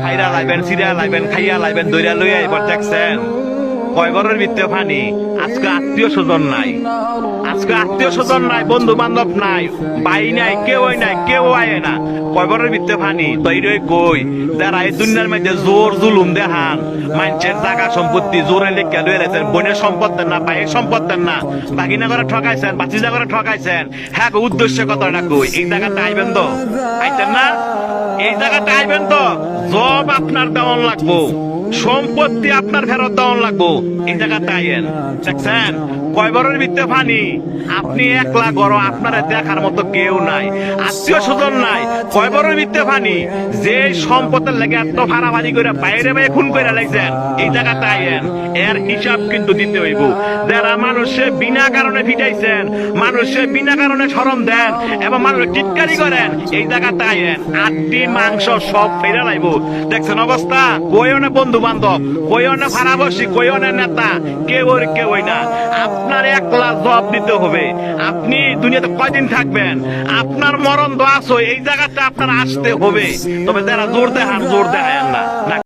খাইরা লাইবেন, Syria লাইবেন, খাইয়া লাইবেন, দইরা লইয়া এবার দেখছেন কয় ঘরের ভিতরে পানি। আজকে আত্মীয় স্বজন নাই, আজকে আত্মীয় স্বজন নাই, বন্ধু বান্ধব নাই, ভাই নাই, কেউই নাই, কেউ আয় না, কয় ঘরের ভিতরে পানি। তৈরি কই যারা এই দুনিয়ার মধ্যে জোর জুলুম দেখান, মানুষের জায়গা সম্পত্তি জোরে লেখা লয়ে রেখেছেন, বোনের সম্পদ দেন না, ভাইয়ের সম্পদ দেন না, বাগিনা করে ঠকাইছেন, বাচিজা করে ঠকাইছেন, হ্যাঁ উদ্দেশ্য কথাটা কই এই জায়গাটা আইবেন তো, আইতেন না? এই জায়গাটা আইবেন তো, জব আপনার দেওয়ান লাগবো, সম্পত্তি আপনার ফেরত দেওয়ান লাগবো, এই জায়গাটা আইয়েন। দেখছেন কয় বরের ভিতরে পানি, আপনি একলা গড়, আপনার দেখার মতো কেউ নাই, আত্মীয় স্বজন নাই, কয় বরের ভিতরে পানি। যে সম্পদের লেগে এত ভাড়াভাড়ি করে বাইরে বাইরে খুন করে লাগছেন, এই জায়গাটা আইয়েন, এর হিসাব কিন্তু দিতে হইব। যারা মানুষে বিনা কারণে ফিটাইছেন, মানুষে বিনা কারণে শরম দেন এবং মানুষ টিটকারি করেন, এই জায়গাটা আইয়েন, আটটি মাংস সব ফেরা লাইব। দেখছেন অবস্থা, কই অনেক বন্ধু বান্ধব, কই অনেক ভাড়াবাসী, কই অনেক নেতা, কেউই না। আপনার একলা জবাব দিতে হবে। আপনি দুনিয়াতে কয়দিন থাকবেন, আপনার মরণ তো আসো, এই জায়গাটা আপনার আসতে হবে। তবে যারা জোর দেখান, জোর দেখায় না।